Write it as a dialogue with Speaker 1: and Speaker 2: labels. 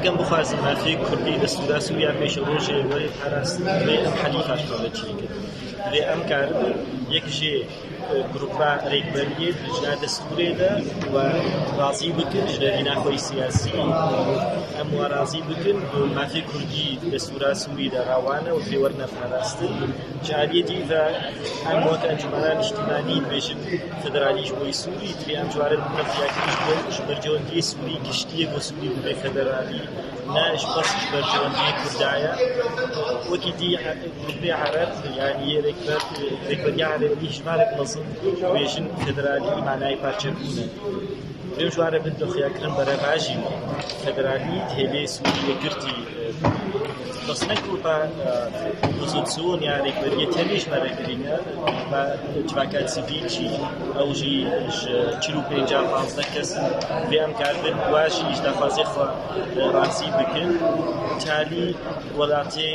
Speaker 1: ئەگەم بخوازم مافی کوردی دەستوورا سووریا پێش ڕۆژێ وەرێ پاراستن بێ ئەم حەلیفاش تۆڵەتی کرد بێ ئەم کار یەک ژێ گروپا ڕێکبەریە ژنا دەستورێدا و ڕازی بکن ژنەرینا خۆی سیاسی ئەم وا ڕازی بکن مافی کوردی دەستورا سووریدا ڕاوانە و پێ وەرنە پاراستن جاریەتی و ئەم وەک ئەنجومەنان نیشتیمانی بێژن فدرالیش بۆی سووری ترێ ئەم جوارە نەفیاکیش بۆ ژبەرجەوەندی سووری گشتیە بۆ سووری بێ فدرالی ناش بەس ژبەرجەوەندی کوردایە وەکی دی گروپی عەرەب یعنی ڕێکبەری عەرەبی ژمارەك مەزن بێژن فدرالی مانای پارچەبوونە لێو جوارە بن دۆخیاکردن بەرەباژی فدرالی هێلێ سووریە گرتی بەس نەگروپا بزودسۆن یا ڕێکبەریە تەنێش بەرەگرینە بە جواکات سیڤیلچی ئەوژی 45 کەس بێ ئەم کار بن واشیش دەخوازێ خوا ڕازی بکن تالی وەڵاتێ